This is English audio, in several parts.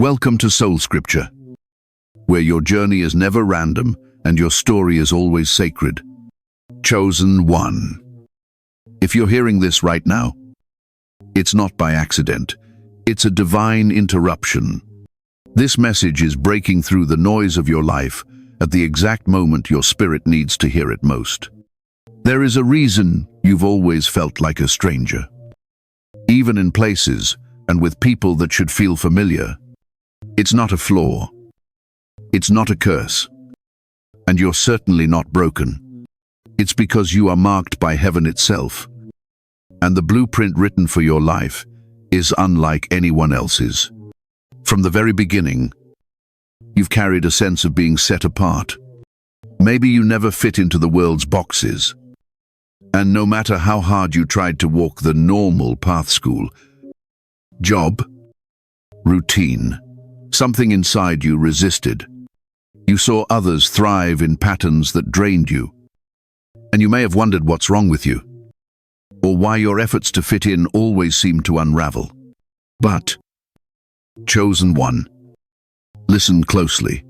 Welcome to SoulScripture, where your journey is never random and your story is always sacred. Chosen one. If you're hearing this right now, it's not by accident. It's a divine interruption. This message is breaking through the noise of your life at the exact moment your spirit needs to hear it most. There is a reason you've always felt like a stranger, even in places and with people that should feel familiar. It's not a flaw. It's not a curse. And you're certainly not broken. It's because you are marked by heaven itself. And the blueprint written for your life is unlike anyone else's. From the very beginning, you've carried a sense of being set apart. Maybe you never fit into the world's boxes. And no matter how hard you tried to walk the normal path, school, job, routine, something inside you resisted. You saw others thrive in patterns that drained you. And you may have wondered what's wrong with you, or why your efforts to fit in always seem to unravel. But, chosen one, listen closely.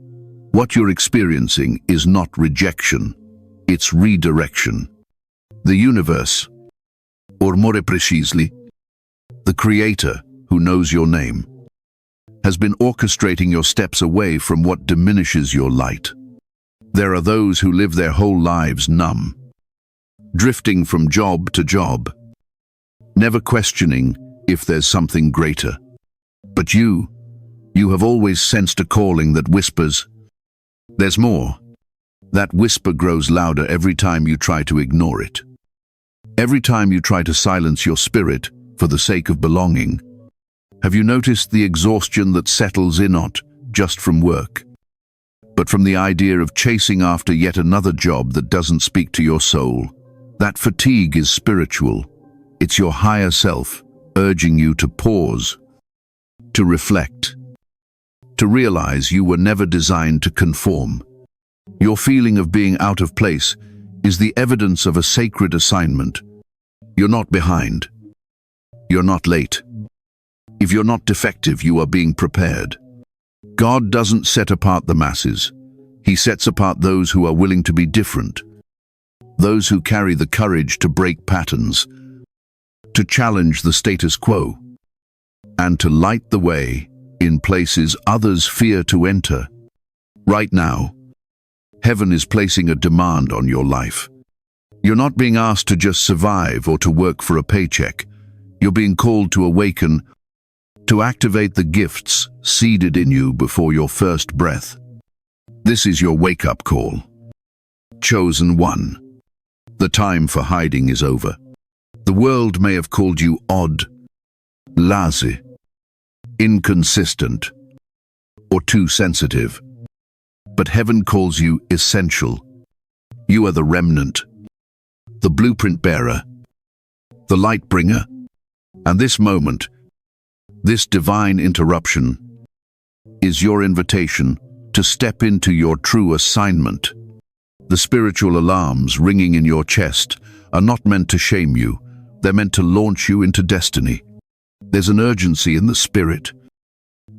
What you're experiencing is not rejection, it's redirection. The universe, or more precisely, the Creator who knows your name, has been orchestrating your steps away from what diminishes your light. There are those who live their whole lives numb, drifting from job to job, never questioning if there's something greater. But you have always sensed a calling that whispers, "There's more." That whisper grows louder every time you try to ignore it. Every time you try to silence your spirit for the sake of belonging. Have you noticed the exhaustion that settles in not just from work, but from the idea of chasing after yet another job that doesn't speak to your soul? That fatigue is spiritual. It's your higher self urging you to pause, to reflect, to realize you were never designed to conform. Your feeling of being out of place is the evidence of a sacred assignment. You're not behind. You're not late. If you're not defective, you are being prepared. God doesn't set apart the masses. He sets apart those who are willing to be different. Those who carry the courage to break patterns, to challenge the status quo, and to light the way in places others fear to enter. Right now, heaven is placing a demand on your life. You're not being asked to just survive or to work for a paycheck. You're being called to awaken, to activate the gifts seeded in you before your first breath. This is your wake-up call. Chosen one. The time for hiding is over. The world may have called you odd, lazy, inconsistent, or too sensitive. But heaven calls you essential. You are the remnant, the blueprint bearer, the light bringer. And this moment, this divine interruption, is your invitation to step into your true assignment. The spiritual alarms ringing in your chest are not meant to shame you. They're meant to launch you into destiny. There's an urgency in the spirit,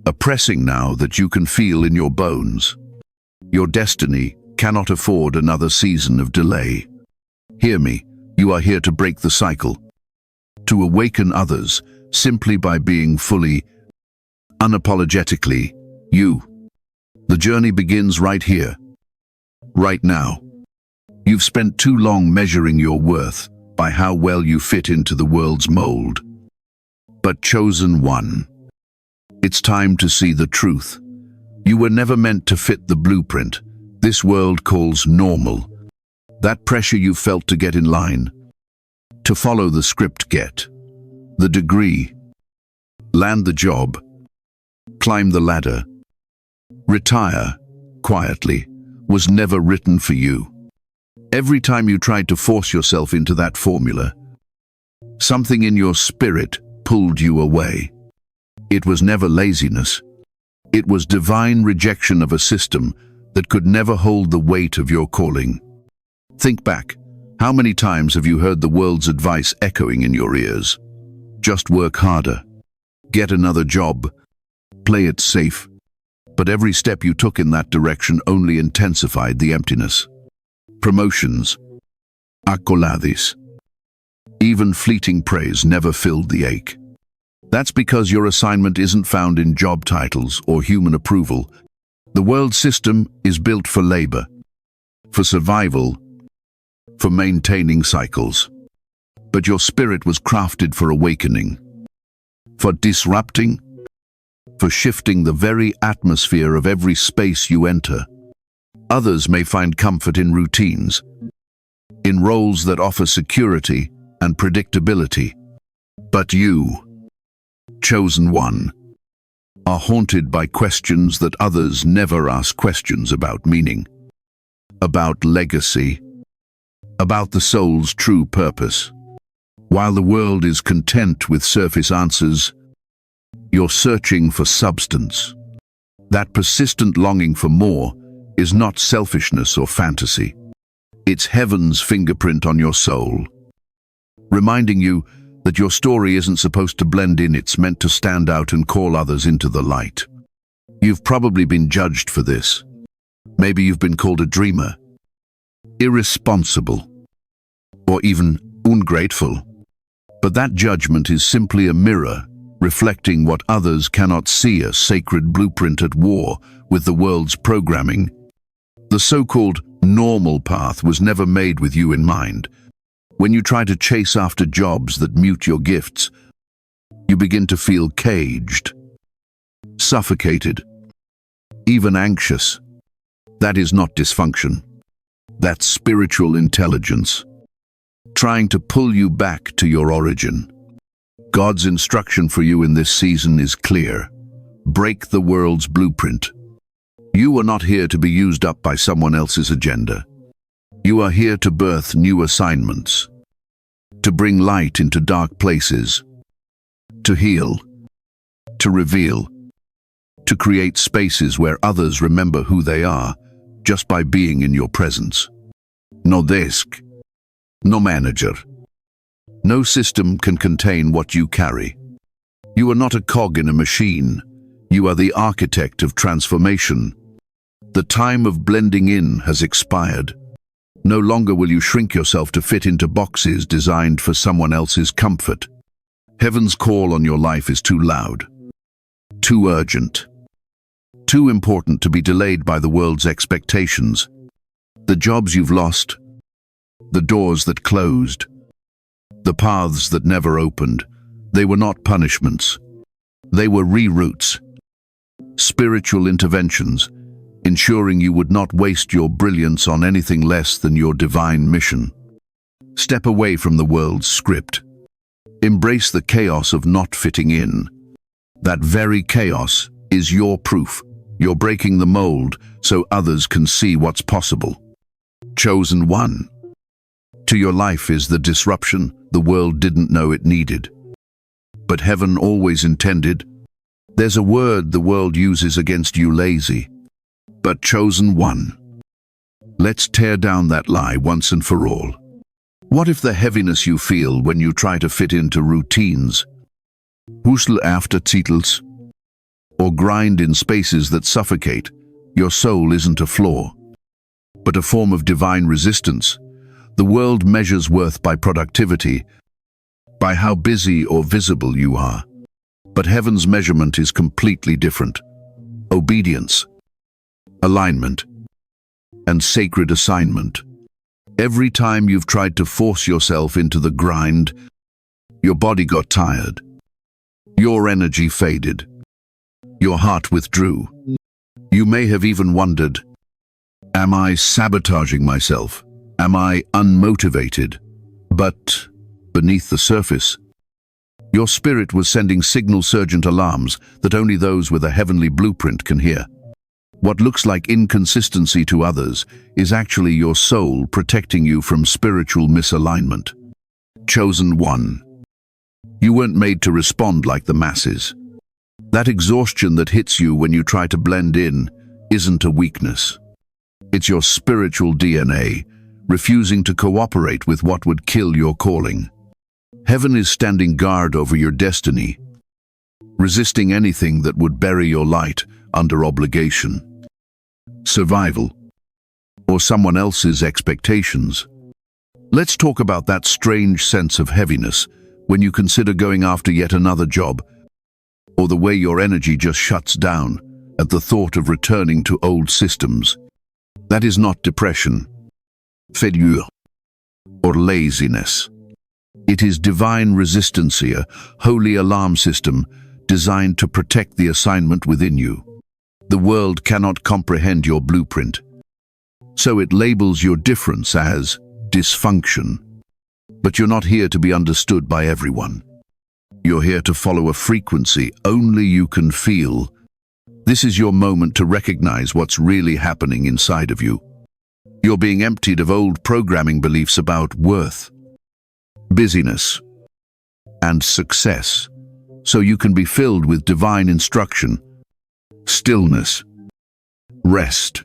a pressing now that you can feel in your bones. Your destiny cannot afford another season of delay. Hear me, you are here to break the cycle, to awaken others simply by being fully, unapologetically, you. The journey begins right here, right now. You've spent too long measuring your worth by how well you fit into the world's mold. But chosen one, it's time to see the truth. You were never meant to fit the blueprint this world calls normal. That pressure you felt to get in line, to follow the script, get the degree, land the job, climb the ladder, retire quietly, was never written for you. Every time you tried to force yourself into that formula, something in your spirit pulled you away. It was never laziness. It was divine rejection of a system that could never hold the weight of your calling. Think back. How many times have you heard the world's advice echoing in your ears? Just work harder. Get another job. Play it safe. But every step you took in that direction only intensified the emptiness. Promotions, accolades, even fleeting praise never filled the ache. That's because your assignment isn't found in job titles or human approval. The world system is built for labor, for survival, for maintaining cycles. But your spirit was crafted for awakening, for disrupting, for shifting the very atmosphere of every space you enter. Others may find comfort in routines, in roles that offer security and predictability. But you, chosen one, are haunted by questions that others never ask questions about: meaning, about legacy, about the soul's true purpose. While the world is content with surface answers, you're searching for substance. That persistent longing for more is not selfishness or fantasy. It's heaven's fingerprint on your soul, reminding you that your story isn't supposed to blend in, it's meant to stand out and call others into the light. You've probably been judged for this. Maybe you've been called a dreamer, irresponsible, or even ungrateful. But that judgment is simply a mirror reflecting what others cannot see, a sacred blueprint at war with the world's programming. The so-called normal path was never made with you in mind. When you try to chase after jobs that mute your gifts, you begin to feel caged, suffocated, even anxious. That is not dysfunction. That's spiritual intelligence, trying to pull you back to your origin. God's instruction for you in this season is clear. Break the world's blueprint. You are not here to be used up by someone else's agenda. You are here to birth new assignments, to bring light into dark places, to heal, to reveal, to create spaces where others remember who they are just by being in your presence. No desk, no manager, no system can contain what you carry. You are not a cog in a machine. You are the architect of transformation. The time of blending in has expired. No longer will you shrink yourself to fit into boxes designed for someone else's comfort. Heaven's call on your life is too loud, too urgent, too important to be delayed by the world's expectations. The jobs you've lost, the doors that closed, the paths that never opened, they were not punishments. They were reroutes, spiritual interventions, ensuring you would not waste your brilliance on anything less than your divine mission. Step away from the world's script. Embrace the chaos of not fitting in. That very chaos is your proof. You're breaking the mold so others can see what's possible. Chosen one. To your life is the disruption the world didn't know it needed, but heaven always intended. There's a word the world uses against you: lazy. But chosen one. Let's tear down that lie once and for all. What if the heaviness you feel when you try to fit into routines, hustle after titles, or grind in spaces that suffocate, your soul isn't a flaw, but a form of divine resistance? The world measures worth by productivity, by how busy or visible you are. But heaven's measurement is completely different. Obedience, alignment, and sacred assignment. Every time you've tried to force yourself into the grind, your body got tired, your energy faded, your heart withdrew. You may have even wondered, am I sabotaging myself? Am I unmotivated? But beneath the surface, your spirit was sending signal-surgent alarms that only those with a heavenly blueprint can hear. What looks like inconsistency to others is actually your soul protecting you from spiritual misalignment. Chosen one. You weren't made to respond like the masses. That exhaustion that hits you when you try to blend in isn't a weakness. It's your spiritual DNA, refusing to cooperate with what would kill your calling. Heaven is standing guard over your destiny, resisting anything that would bury your light under obligation, survival, or someone else's expectations. Let's talk about that strange sense of heaviness when you consider going after yet another job, or the way your energy just shuts down at the thought of returning to old systems. That is not depression, failure, or laziness. It is divine resistance, a holy alarm system designed to protect the assignment within you. The world cannot comprehend your blueprint, so it labels your difference as dysfunction. But you're not here to be understood by everyone. You're here to follow a frequency only you can feel. This is your moment to recognize what's really happening inside of you. You're being emptied of old programming beliefs about worth, busyness, and success, so you can be filled with divine instruction. Stillness, rest,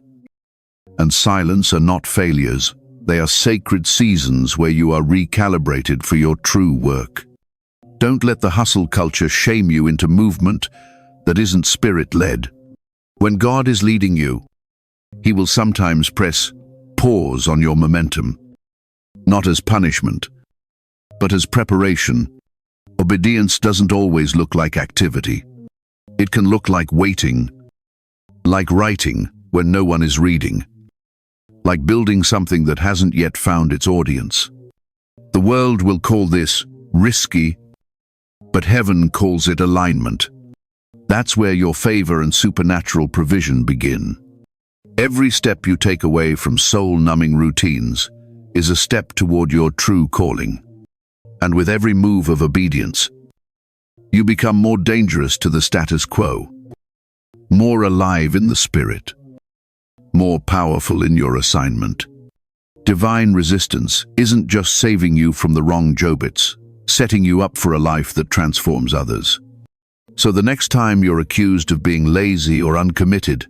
and silence are not failures. They are sacred seasons where you are recalibrated for your true work. Don't let the hustle culture shame you into movement that isn't spirit-led. When God is leading you, He will sometimes press pause on your momentum, not as punishment, but as preparation. Obedience doesn't always look like activity. It can look like waiting, like writing when no one is reading, like building something that hasn't yet found its audience. The world will call this risky, but heaven calls it alignment. That's where your favor and supernatural provision begin. Every step you take away from soul-numbing routines is a step toward your true calling. And with every move of obedience, you become more dangerous to the status quo, more alive in the spirit, more powerful in your assignment. Divine resistance isn't just saving you from the wrong jobits, setting you up for a life that transforms others. So the next time you're accused of being lazy or uncommitted,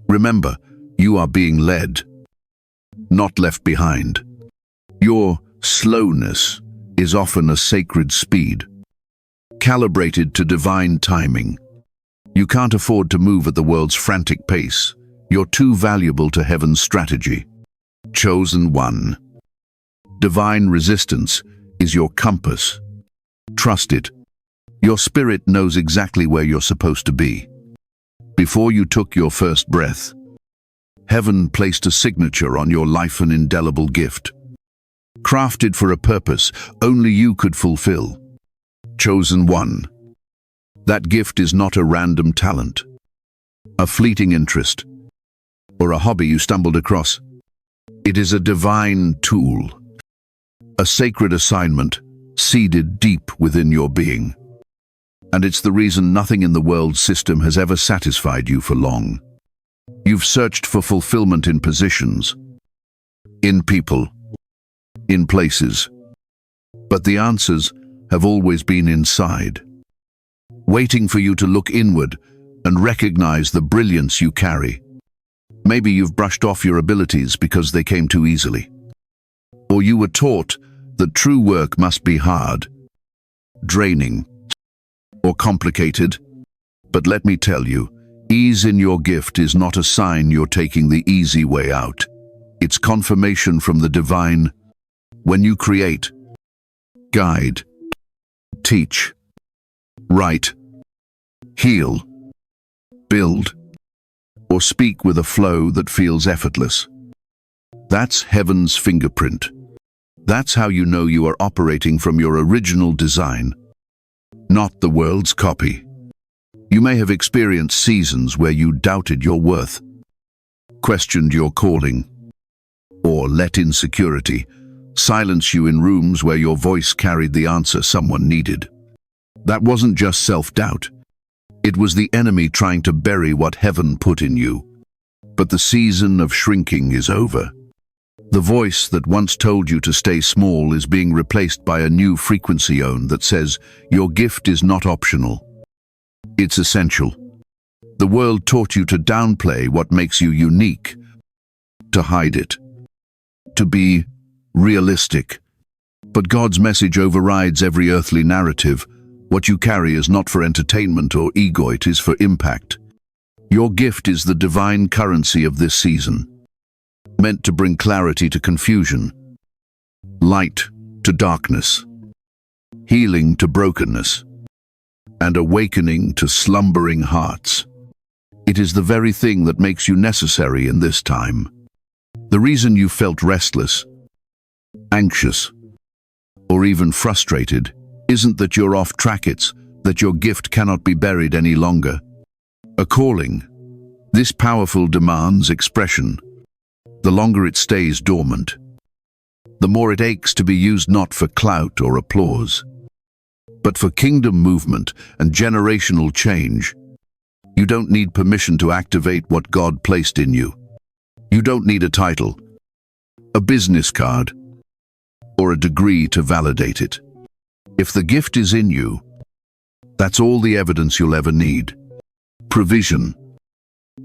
remember, you are being led, not left behind. Your slowness is often a sacred speed, calibrated to divine timing. You can't afford to move at the world's frantic pace. You're too valuable to heaven's strategy. Chosen one. Divine resistance is your compass. Trust it. Your spirit knows exactly where you're supposed to be. Before you took your first breath, heaven placed a signature on your life, an indelible gift, crafted for a purpose only you could fulfill. Chosen one. That gift is not a random talent, a fleeting interest, or a hobby you stumbled across. It is a divine tool, a sacred assignment seeded deep within your being. And it's the reason nothing in the world system has ever satisfied you for long. You've searched for fulfillment in positions, in people, in places, but the answers have always been inside, waiting for you to look inward and recognize the brilliance you carry. Maybe you've brushed off your abilities because they came too easily. Or you were taught that true work must be hard, draining, or complicated. But let me tell you, ease in your gift is not a sign you're taking the easy way out. It's confirmation from the divine. When you create, guide, teach, write, heal, build, or speak with a flow that feels effortless, that's heaven's fingerprint. That's how you know you are operating from your original design, not the world's copy. You may have experienced seasons where you doubted your worth, questioned your calling, or let insecurity silence you in rooms where your voice carried the answer someone needed. That wasn't just self-doubt. It was the enemy trying to bury what heaven put in you. But the season of shrinking is over. The voice that once told you to stay small is being replaced by a new frequency that says your gift is not optional. It's essential. The world taught you to downplay what makes you unique, to hide it, to be realistic. But God's message overrides every earthly narrative. What you carry is not for entertainment or ego, it is for impact. Your gift is the divine currency of this season, meant to bring clarity to confusion, light to darkness, healing to brokenness, and awakening to slumbering hearts. It is the very thing that makes you necessary in this time. The reason you felt restless, anxious, or even frustrated isn't that you're off track, it's that your gift cannot be buried any longer. A calling, this powerful demands expression. The longer it stays dormant, the more it aches to be used not for clout or applause, but for kingdom movement and generational change. You don't need permission to activate what God placed in you. You don't need a title, a business card, or a degree to validate it. If the gift is in you, that's all the evidence you'll ever need. Provision,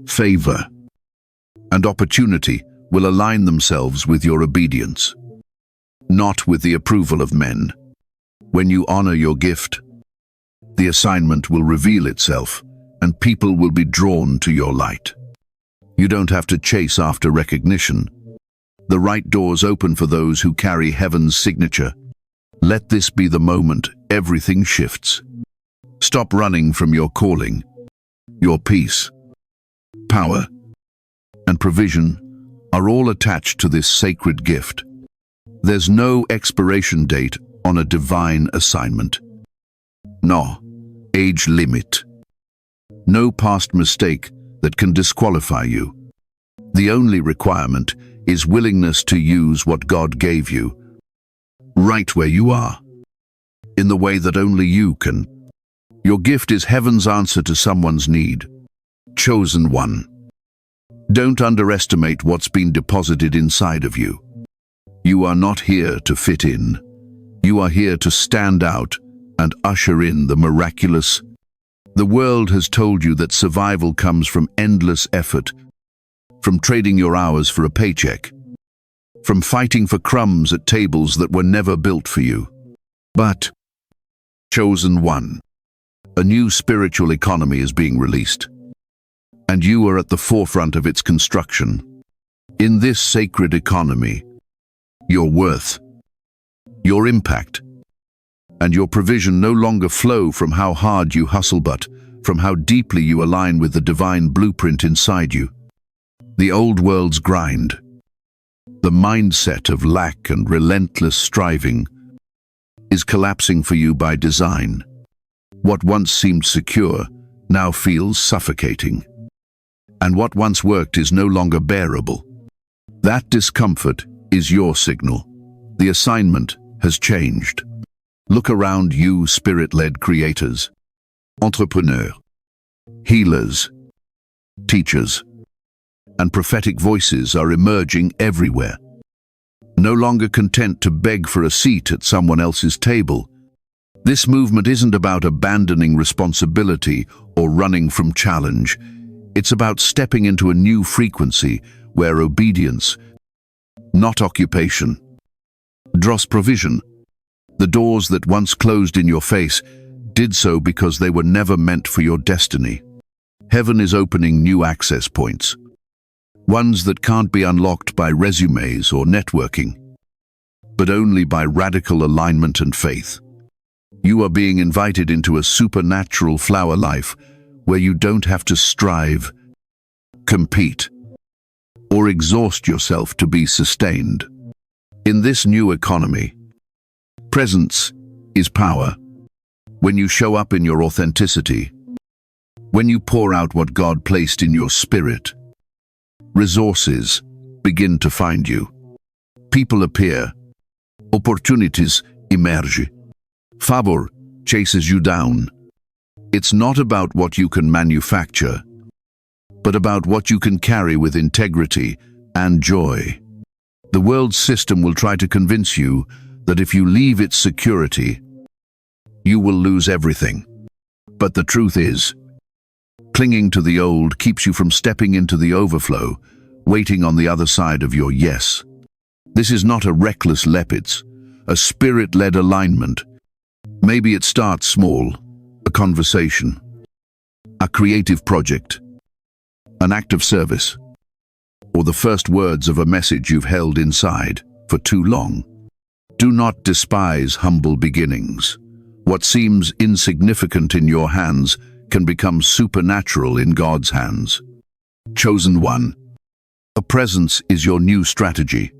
favor, and opportunity will align themselves with your obedience, not with the approval of men. When you honor your gift, the assignment will reveal itself, and people will be drawn to your light. You don't have to chase after recognition. The right doors open for those who carry heaven's signature. Let this be the moment everything shifts. Stop running from your calling. Your peace, power, and provision are all attached to this sacred gift. There's no expiration date on a divine assignment. No age limit. No past mistake that can disqualify you. The only requirement is willingness to use what God gave you, right where you are, in the way that only you can. Your gift is heaven's answer to someone's need. Chosen one. Don't underestimate what's been deposited inside of you. You are not here to fit in. You are here to stand out and usher in the miraculous. The world has told you that survival comes from endless effort, from trading your hours for a paycheck, from fighting for crumbs at tables that were never built for you. But, chosen one, a new spiritual economy is being released, and you are at the forefront of its construction. In this sacred economy, your worth, your impact, and your provision no longer flow from how hard you hustle, but from how deeply you align with the divine blueprint inside you. The old world's grind, the mindset of lack and relentless striving, is collapsing for you by design. What once seemed secure now feels suffocating, and what once worked is no longer bearable. That discomfort is your signal. The assignment has changed. Look around you, spirit-led creators, entrepreneurs, healers, teachers, and prophetic voices are emerging everywhere. No longer content to beg for a seat at someone else's table. This movement isn't about abandoning responsibility or running from challenge. It's about stepping into a new frequency where obedience, not occupation, draws provision. The doors that once closed in your face did so because they were never meant for your destiny. Heaven is opening new access points, ones that can't be unlocked by resumes or networking, but only by radical alignment and faith. You are being invited into a supernatural flower life where you don't have to strive, compete, or exhaust yourself to be sustained. In this new economy, presence is power. When you show up in your authenticity, when you pour out what God placed in your spirit, resources begin to find you. People appear. Opportunities emerge. Favor chases you down. It's not about what you can manufacture, but about what you can carry with integrity and joy. The world's system will try to convince you that if you leave its security, you will lose everything. But the truth is, clinging to the old keeps you from stepping into the overflow, waiting on the other side of your yes. This is not a reckless leap, it's a spirit-led alignment. Maybe it starts small, a conversation, a creative project, an act of service, or the first words of a message you've held inside for too long. Do not despise humble beginnings. What seems insignificant in your hands can become supernatural in God's hands. Chosen one. A presence is your new strategy.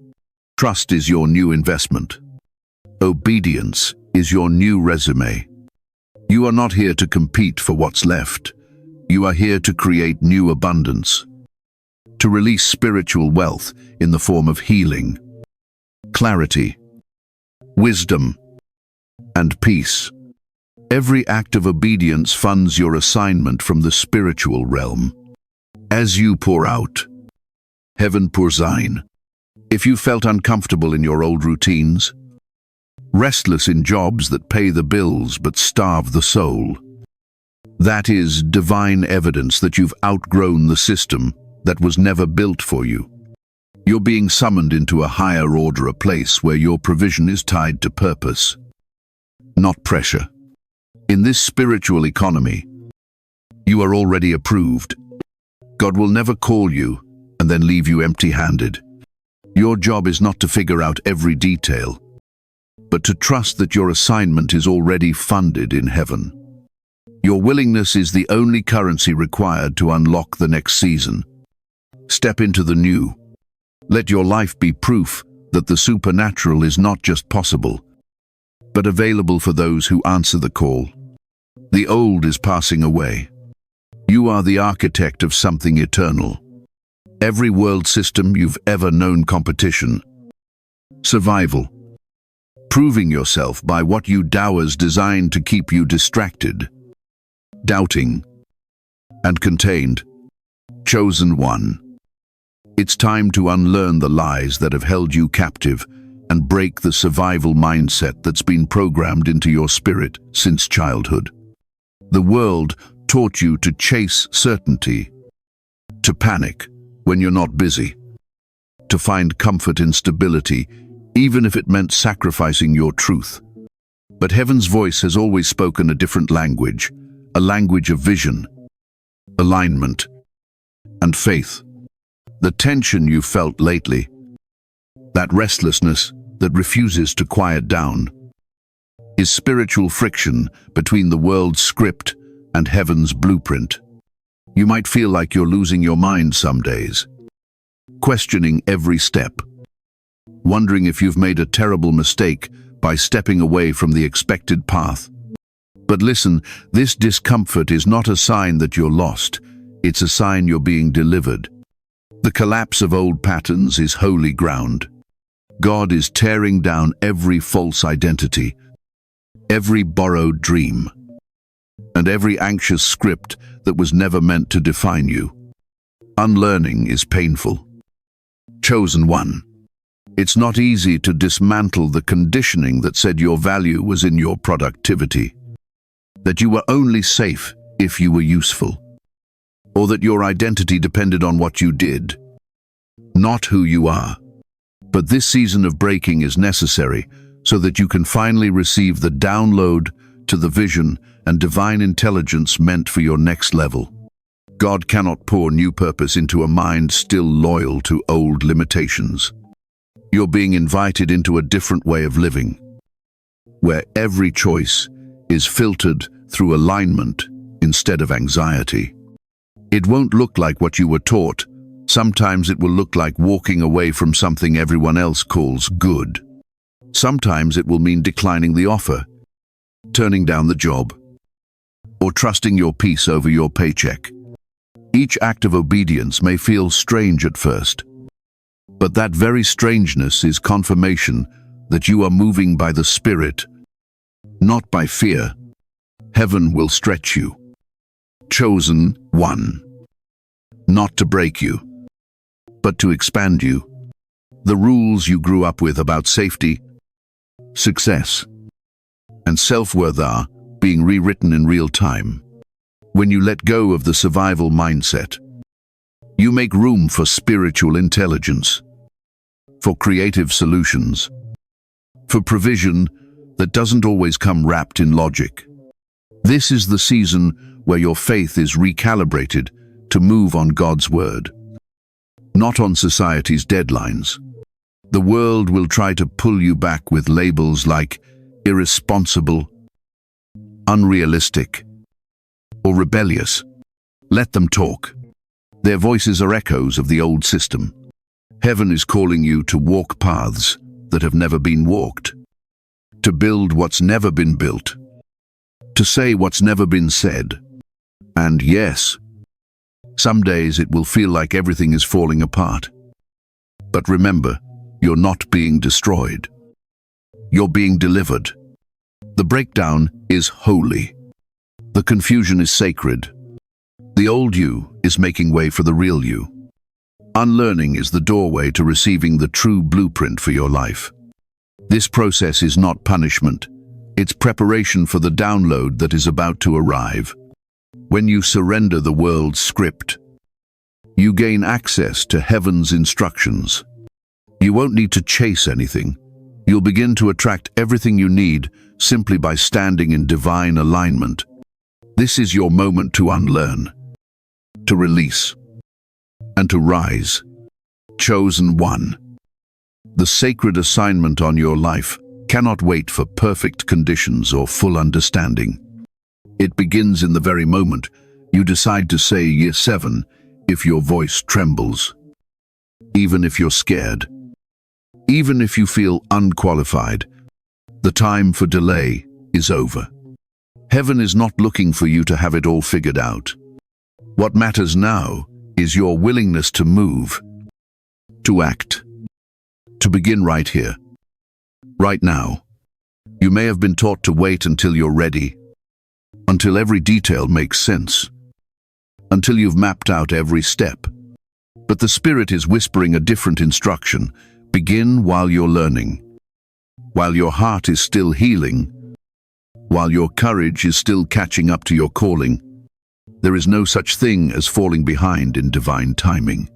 Trust is your new investment. Obedience is your new resume. You are not here to compete for what's left. You are here to create new abundance, to release spiritual wealth in the form of healing, clarity, wisdom, and peace. Every act of obedience funds your assignment from the spiritual realm. As you pour out, heaven pours in. If you felt uncomfortable in your old routines, restless in jobs that pay the bills but starve the soul, that is divine evidence that you've outgrown the system that was never built for you. You're being summoned into a higher order, a place where your provision is tied to purpose, not pressure. In this spiritual economy, you are already approved. God will never call you and then leave you empty-handed. Your job is not to figure out every detail, but to trust that your assignment is already funded in heaven. Your willingness is the only currency required to unlock the next season. Step into the new. Let your life be proof that the supernatural is not just possible, but available for those who answer the call. The old is passing away. You are the architect of something eternal. Every world system you've ever known, competition, survival, proving yourself by what you dowers designed to keep you distracted, doubting, and contained. Chosen one. It's time to unlearn the lies that have held you captive and break the survival mindset that's been programmed into your spirit since childhood. The world taught you to chase certainty, to panic when you're not busy, to find comfort in stability, even if it meant sacrificing your truth. But heaven's voice has always spoken a different language, a language of vision, alignment, and faith. The tension you felt lately, that restlessness that refuses to quiet down, is spiritual friction between the world's script and heaven's blueprint. You might feel like you're losing your mind some days, questioning every step, wondering if you've made a terrible mistake by stepping away from the expected path. But listen, this discomfort is not a sign that you're lost. It's a sign you're being delivered. The collapse of old patterns is holy ground. God is tearing down every false identity, every borrowed dream, and every anxious script that was never meant to define you. Unlearning is painful. Chosen one. It's not easy to dismantle the conditioning that said your value was in your productivity, that you were only safe if you were useful, or that your identity depended on what you did, not who you are. But this season of breaking is necessary so that you can finally receive the download to the vision and divine intelligence meant for your next level. God cannot pour new purpose into a mind still loyal to old limitations. You're being invited into a different way of living, where every choice is filtered through alignment instead of anxiety. It won't look like what you were taught. Sometimes it will look like walking away from something everyone else calls good. Sometimes it will mean declining the offer, turning down the job, or trusting your peace over your paycheck. Each act of obedience may feel strange at first, but that very strangeness is confirmation that you are moving by the Spirit, not by fear. Heaven will stretch you. Chosen one. Not to break you, but to expand you. The rules you grew up with about safety, success, and self-worth are being rewritten in real time. When you let go of the survival mindset, you make room for spiritual intelligence, for creative solutions, for provision that doesn't always come wrapped in logic. This is the season where your faith is recalibrated to move on God's word, not on society's deadlines. The world will try to pull you back with labels like irresponsible, unrealistic, or rebellious. Let them talk. Their voices are echoes of the old system. Heaven is calling you to walk paths that have never been walked, to build what's never been built, to say what's never been said. And yes, some days it will feel like everything is falling apart. But remember, you're not being destroyed. You're being delivered. The breakdown is holy. The confusion is sacred. The old you is making way for the real you. Unlearning is the doorway to receiving the true blueprint for your life. This process is not punishment. It's preparation for the download that is about to arrive. When you surrender the world's script, you gain access to heaven's instructions. You won't need to chase anything. You'll begin to attract everything you need simply by standing in divine alignment. This is your moment to unlearn, to release, and to rise. Chosen one. The sacred assignment on your life cannot wait for perfect conditions or full understanding. It begins in the very moment you decide to say Year 7 if your voice trembles, even if you're scared, even if you feel unqualified. The time for delay is over. Heaven is not looking for you to have it all figured out. What matters now is your willingness to move, to act, to begin right here, right now. You may have been taught to wait until you're ready, until every detail makes sense, until you've mapped out every step. But the Spirit is whispering a different instruction. Begin while you're learning, while your heart is still healing, while your courage is still catching up to your calling. There is no such thing as falling behind in divine timing.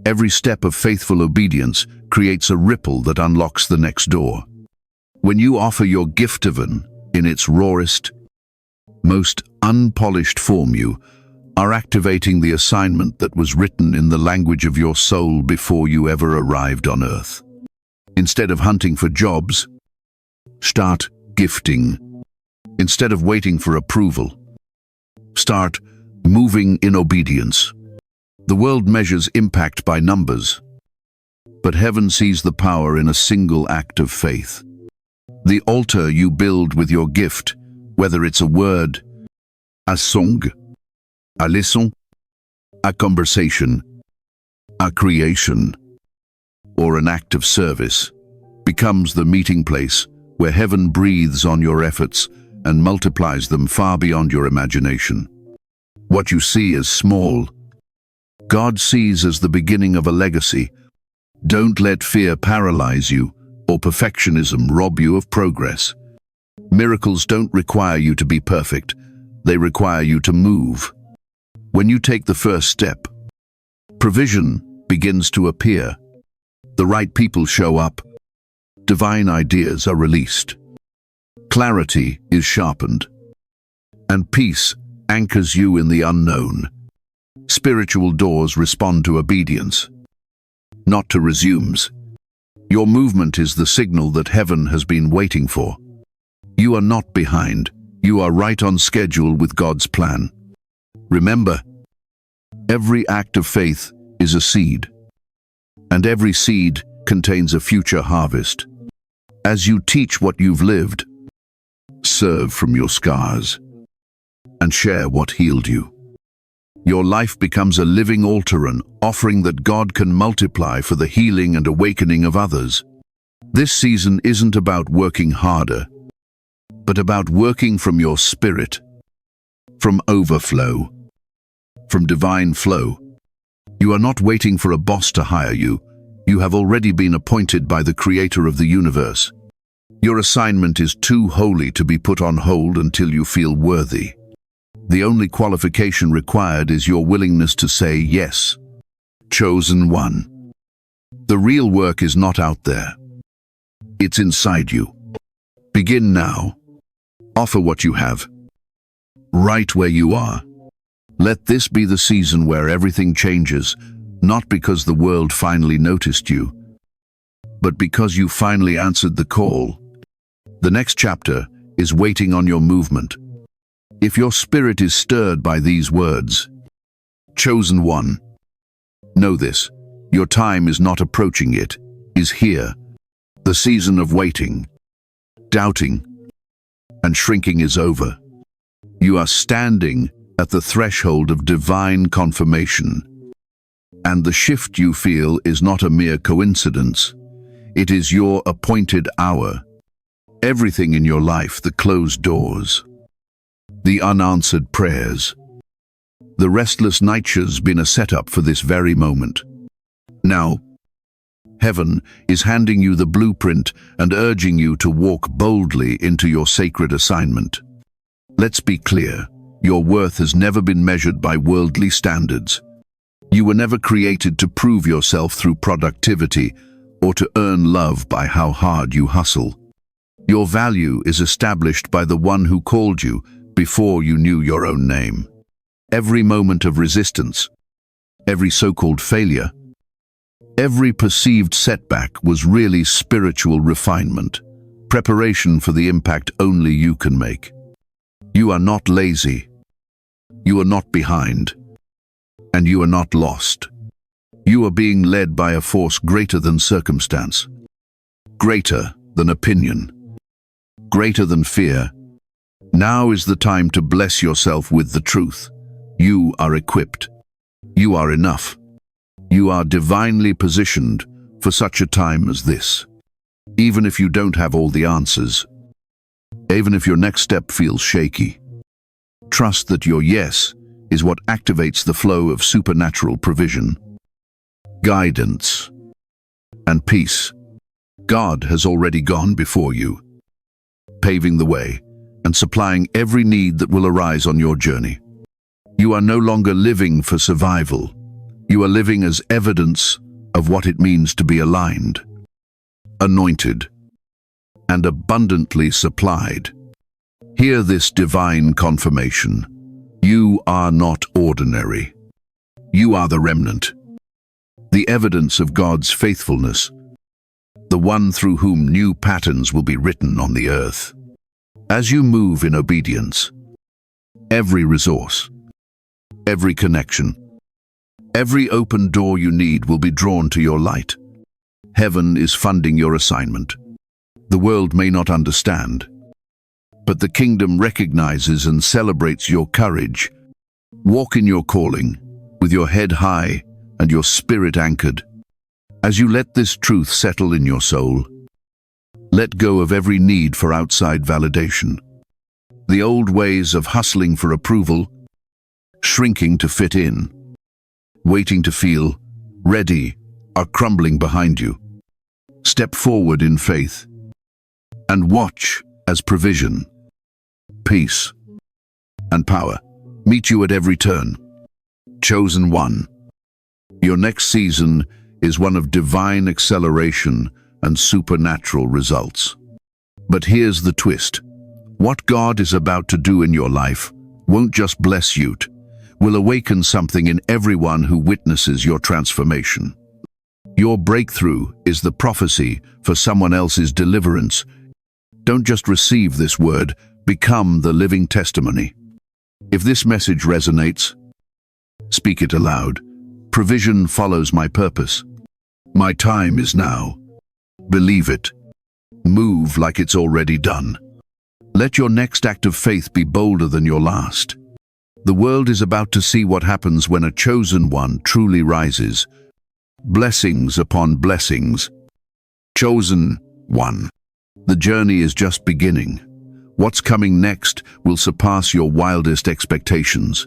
Every step of faithful obedience creates a ripple that unlocks the next door. When you offer your gift in its rawest, most unpolished form, you are activating the assignment that was written in the language of your soul before you ever arrived on earth. Instead of hunting for jobs, start gifting. Instead of waiting for approval, start moving in obedience. The world measures impact by numbers, but heaven sees the power in a single act of faith. The altar you build with your gift, whether it's a word, a song, a lesson, a conversation, a creation, or an act of service, becomes the meeting place where heaven breathes on your efforts and multiplies them far beyond your imagination. What you see as small, God sees as the beginning of a legacy. Don't let fear paralyze you or perfectionism rob you of progress. Miracles don't require you to be perfect. They require you to move. When you take the first step, provision begins to appear. The right people show up. Divine ideas are released. Clarity is sharpened. And peace anchors you in the unknown. Spiritual doors respond to obedience, not to resumes. Your movement is the signal that heaven has been waiting for. You are not behind. You are right on schedule with God's plan. Remember, every act of faith is a seed, and every seed contains a future harvest. As you teach what you've lived, serve from your scars, and share what healed you, your life becomes a living altar, an offering that God can multiply for the healing and awakening of others. This season isn't about working harder, but about working from your spirit, from overflow, from divine flow. You are not waiting for a boss to hire you. You have already been appointed by the Creator of the universe. Your assignment is too holy to be put on hold until you feel worthy. The only qualification required is your willingness to say yes. Chosen one. The real work is not out there. It's inside you. Begin now. Offer what you have, right where you are. Let this be the season where everything changes, not because the world finally noticed you, but because you finally answered the call. The next chapter is waiting on your movement. If your spirit is stirred by these words, chosen one, know this, your time is not approaching, it is here. The season of waiting, doubting, and shrinking is over. You are standing at the threshold of divine confirmation. And the shift you feel is not a mere coincidence. It is your appointed hour. Everything in your life, the closed doors, the unanswered prayers, the restless nights has been a setup for this very moment. Now, heaven is handing you the blueprint and urging you to walk boldly into your sacred assignment. Let's be clear, your worth has never been measured by worldly standards. You were never created to prove yourself through productivity or to earn love by how hard you hustle. Your value is established by the one who called you before you knew your own name. Every moment of resistance, every so-called failure, every perceived setback was really spiritual refinement, preparation for the impact only you can make. You are not lazy, you are not behind, and you are not lost. You are being led by a force greater than circumstance, greater than opinion, greater than fear. Now is the time to bless yourself with the truth. You are equipped. You are enough. You are divinely positioned for such a time as this. Even if you don't have all the answers, even if your next step feels shaky, trust that your yes is what activates the flow of supernatural provision, guidance, and peace. God has already gone before you, paving the way and supplying every need that will arise on your journey. You are no longer living for survival. You are living as evidence of what it means to be aligned, anointed, and abundantly supplied. Hear this divine confirmation. You are not ordinary. You are the remnant, the evidence of God's faithfulness, the one through whom new patterns will be written on the earth. As you move in obedience, every resource, every connection, every open door you need will be drawn to your light. Heaven is funding your assignment. The world may not understand, but the kingdom recognizes and celebrates your courage. Walk in your calling, with your head high and your spirit anchored. As you let this truth settle in your soul, let go of every need for outside validation. The old ways of hustling for approval, shrinking to fit in, waiting to feel ready, are crumbling behind you. Step forward in faith and watch as provision, peace, and power meet you at every turn. Chosen one, your next season is one of divine acceleration and supernatural results. But here's the twist. What God is about to do in your life won't just bless you, it will awaken something in everyone who witnesses your transformation. Your breakthrough is the prophecy for someone else's deliverance. Don't just receive this word, become the living testimony. If this message resonates, speak it aloud. Provision follows my purpose. My time is now. Believe it. Move like it's already done. Let your next act of faith be bolder than your last. The world is about to see what happens when a chosen one truly rises. Blessings upon blessings. Chosen one. The journey is just beginning. What's coming next will surpass your wildest expectations.